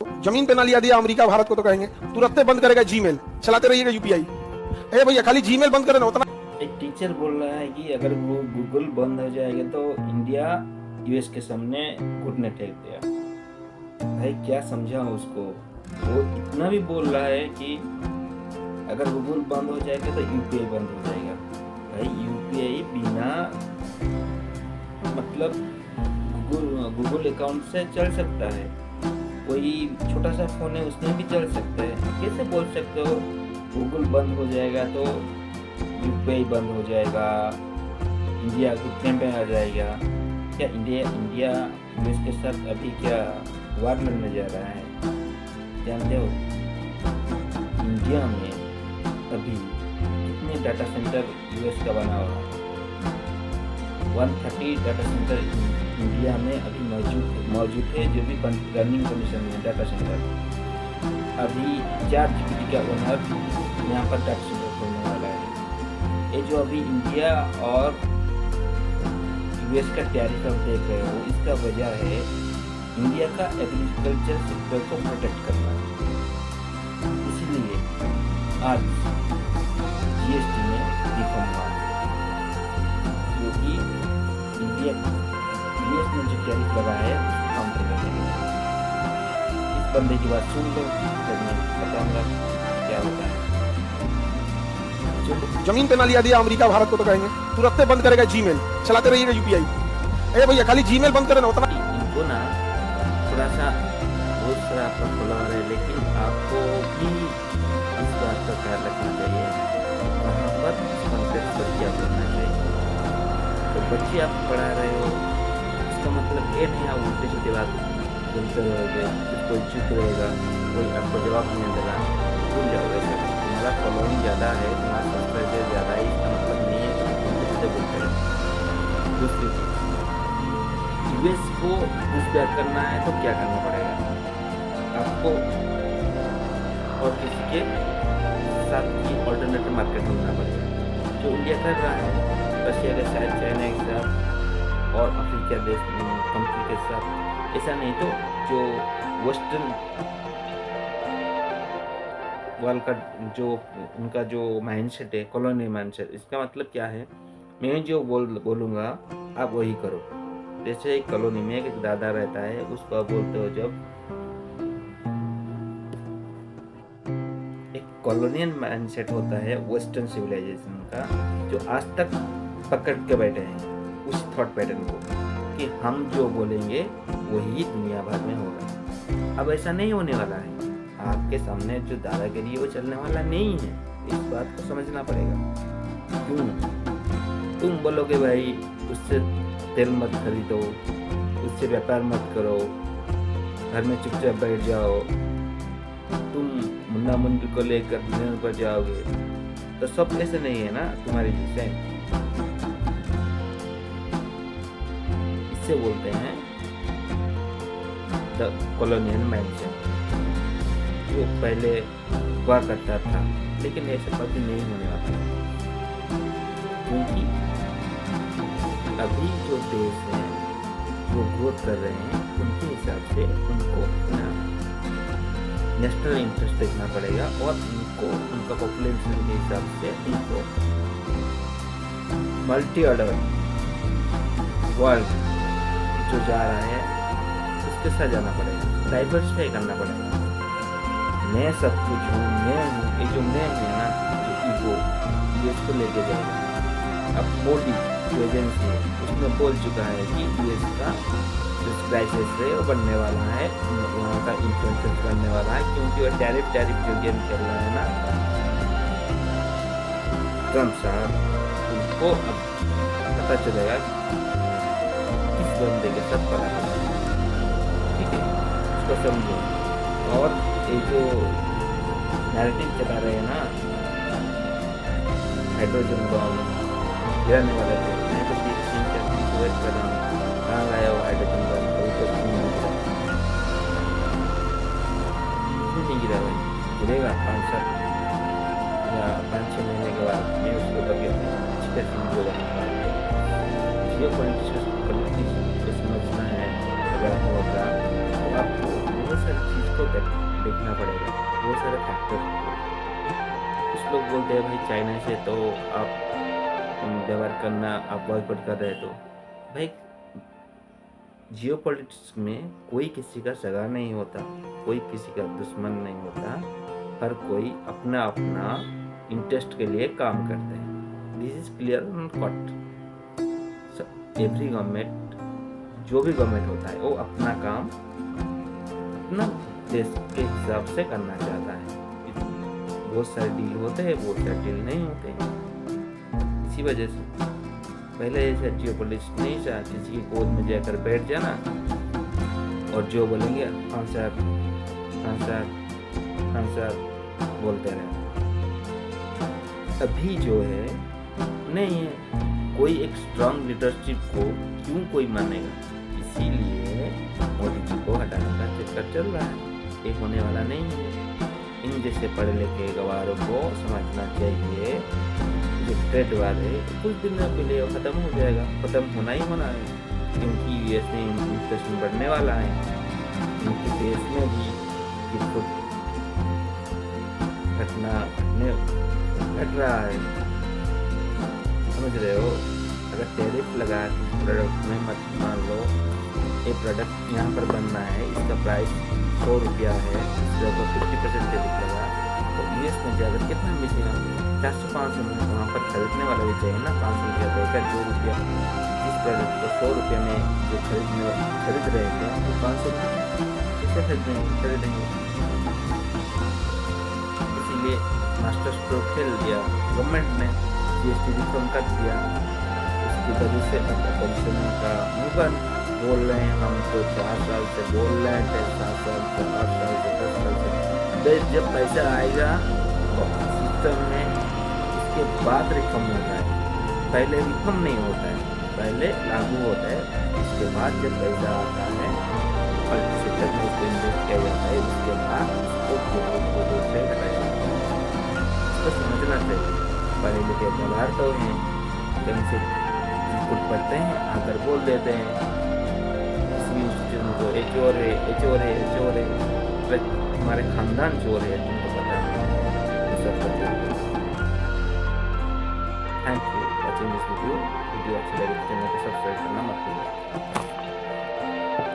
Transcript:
जमीन पे ना लिया दिया अमेरिका भारत को तो कहेंगे तुरंत बंद करेगा जीमेल, चलाते रहिएगा यूपीआई। ए भैया खाली जीमेल बंद करे ना उतना। एक टीचर बोल रहा है कि अगर वो गूगल बंद हो जाएगा तो इंडिया यूएस के सामने घुटने टेक देगा। भाई क्या समझा उसको? वो इतना भी बोल रहा है कि अगर गूगल बंद हो जाएगा तो यूपीआई बंद हो जाएगा। भाई यूपीआई बिना मतलब गूगल अकाउंट से चल सकता है। कोई छोटा सा फोन है उसमें भी चल सकता है। कैसे बोल सकते हो गूगल बंद हो जाएगा तो यूपीआई बंद हो जाएगा, इंडिया घुटने पे आ जाएगा? क्या इंडिया यूएस के साथ अभी क्या वार लड़ने जा रहा है? जानते हो इंडिया में अभी कितने डाटा सेंटर यूएस का बना हुआ है? 130 डाटा सेंटर इंडिया में अभी मौजूद है जो भी रनिंग कंडीशन में डाटा सेंटर। अभी 4 जीबी का ओनर यहाँ पर डाटा सेंटर खोलने वाला है। ये जो अभी इंडिया और यूएस का टैरिफ आप देख रहे हो, इसका वजह है इंडिया का एग्रीकल्चर सेक्टर को प्रोटेक्ट करना। इसीलिए आज जीएसटी में रिफॉर्म हुआ है, क्योंकि इंडिया यूएस ने जो टैरिफ लगाया है उसको काउंटर करने के लिए। इस बंदे की बात सुन लो, जब मैं बताऊंगा क्या होता है। जमीन पे ना लिया दिया अमेरिका भारत को तो कहेंगे तुरंत बंद करेगा जीमेल, चलाते रहिएगा यूपीआई। ए भैया खाली जीमेल बंद करे ना उतना। इनको ना थोड़ा सा बहुत सारा आपका फॉलोअर है, लेकिन आपको भी इस बात का ख्याल रखना चाहिए कहाँ पर इस कॉन्टेक्स्ट पर क्या बोलना चाहिए। तो बच्चे आप पढ़ा रहे हो, इसका मतलब ये नहीं आप उल्टे सीधे बात सुनते रहोगे, कोई चुप रहेगा, कोई आपको जवाब नहीं देगा, भूल जाओगे। तुम्हारा फॉलोइंग ज़्यादा है, तुम्हारा सब्सक्राइबर ज़्यादा है, इसका मतलब नहीं है कि उल्टे सीधे बोलते रहो। दूसरी चीज़, यूएस को पुशबैक करना है तो क्या करना पड़ेगा आपको? और किसी के साथ की ऑल्टरनेटिव मार्केट ढूंढना पड़ेगा, जो इंडिया कर रहा है रशिया के साथ, चाइना के साथ और अफ्रीका देश कंट्री के साथ। ऐसा नहीं तो जो वेस्टर्न वर्ल्ड का जो उनका जो माइंडसेट है, कॉलोनी माइंडसेट, इसका मतलब क्या है? मैं जो बोलूँगा आप वही करो। जैसे एक कॉलोनी में एक दादा रहता है, उसको आप बोलते हो जब एक कॉलोनियल माइंडसेट होता है वेस्टर्न सिविलाइजेशन का, जो आज तक पकड़ के बैठे हैं उस थॉट पैटर्न को कि हम जो बोलेंगे वही दुनिया भर में होगा। अब ऐसा नहीं होने वाला है। आपके सामने जो दादागिरी है वो चलने वाला नहीं है। इस बात को समझना पड़ेगा। क्यों तुम बोलोगे भाई उससे तेल मत खरीदो, उससे व्यापार मत करो, घर में चुपचाप बैठ जाओ, तुम मुन्ना मुन्नी को लेकर डिनर पर जाओगे, तो सब ऐसे नहीं है ना तुम्हारे जैसे। इससे बोलते हैं द कॉलोनियल माइंडसेट, जो पहले हुआ करता था, लेकिन ऐसा कभी नहीं होने वाला, क्योंकि अभी जो देश हैं वो ग्रोथ कर रहे हैं, उनके हिसाब से उनको नेशनल इंटरेस्ट देखना पड़ेगा और उनको उनका पॉपुलेशन के हिसाब से उनको मल्टी ऑर्डर वर्ल्ड जो जा रहा है उसके साथ जाना पड़ेगा, डाइवर्सिफाई करना पड़ेगा। मैं सब कुछ हूँ, मैं हूँ, ये जो मैं है ना, जो ईगो, यूएस को लेके जाएगा। अब मोदी जो एजेंसी है उसमें बोल चुका है कि यूएस का जो क्राइसिस है वो बनने वाला है, वहाँ का इन्फ्लुएंस बनने वाला है, क्योंकि वो टैरिफ जो गेम खेल रहा है ना ट्रम्प साहब, उनको अब पता चलेगा किस बंदे के साथ पड़ा है। ठीक है, उसको समझो। और ये जो नैरेटिव चला रहे हैं ना, हाइड्रोजन बम गिराने वाला थे, मैं तो 3-4 दिन से वेट कर रहा हूँ, कहाँ लाया वो हाइड्रोजन बम? कोई तो नहीं गिरा भाई, गिरेगा 5-7 या 5-6 महीने के बाद। मैं उसको कभी अच्छी जियो पॉलिटिक्स को समझना है अगर होगा तो आपको बहुत सारे हर चीज़ को देखना पड़ेगा, बहुत सारे फैक्टर। कुछ लोग बोलते हैं भाई चाइना से तो आप व्यवहार करना, आप बॉयकॉट कर रहे हैं। तो भाई जियो पॉलिटिक्स में कोई किसी का सगा नहीं होता, कोई किसी का दुश्मन नहीं होता, हर कोई अपना अपना इंटरेस्ट के लिए काम करते हैं। This is clear cut. Every government, जो भी गवर्नमेंट होता है वो अपना काम अपना देश के हिसाब से करना चाहता है। बहुत सारे डील होते हैं, बहुत सारे डील नहीं होते हैं। इसी वजह से पहले ऐसा जियो पॉलिटिक्स नहीं था, किसी की गोद में जाकर बैठ जाना और जो बोलेंगे हाँ साहब हाँ साहब हाँ साहब बोलते रहना। अभी जो है नहीं है, कोई एक स्ट्रांग लीडरशिप को क्यों कोई मानेगा, इसीलिए मोदी जी को हटाने का चक्कर चल रहा है। ये होने वाला नहीं है। इन जैसे पढ़े लिखे गवारों को समझना चाहिए जो ट्रेड वार है कुछ दिनों के लिए खत्म हो जाएगा, खत्म होना ही होना है, क्योंकि यूएस में इन्फ्लेशन बढ़ने वाला है। उनके देश में भी कुछ घटना घट रहा है, समझ रहे हो। अगर टैरिफ लगा प्रोडक्ट में, मत मान लो ये प्रोडक्ट यहाँ पर बनना है, इसका प्राइस 100 रुपया है, इस जगह 50% टैरिफ लगा, तो यूएस में जाकर कितना मिलेगा, 400-500 में। वहाँ पर खरीदने वाला भी चाहिए ना, 500 रुपया देकर 2 रुपया। जिस प्रोडक्ट को 100 रुपये में जो खरीद रहे थे वो 500 कैसे खरीदेंगे। इसीलिए मास्टर स्ट्रोक खेल दिया गवर्नमेंट ने, जीएसटी रिफॉर्म कर दिया। उसकी वजह से अपोजिशन का मुँह बंद, बोल रहे हैं हम तो 4 साल से बोल रहे हैं, 7 साल से 8 साल से 10 साल से। जब पैसा आएगा सिस्टम में उसके बाद रिफॉर्म होता है, पहले रिफॉर्म नहीं होता है, पहले लागू होता है, उसके बाद जब पैसा आता है और सेक्टर में उसको इन्वेस्ट किया जाता है, उसके बाद उसको दूसरे हटाया जाता है। इसको समझना चाहिए। पढ़े लिखे व्यवहार तो हैं, कहीं से कुछ पढ़ते हैं आकर बोल देते हैं किसी इंस्टीट्यूशन को ये चोर है, ये चोर है, ये चोर है, हमारे खानदान चोर है, तुमको पता है सब चोर है। Thank you watching this video. Video अच्छी लगी तो चैनल को सब्सक्राइब करना मत भूलिए।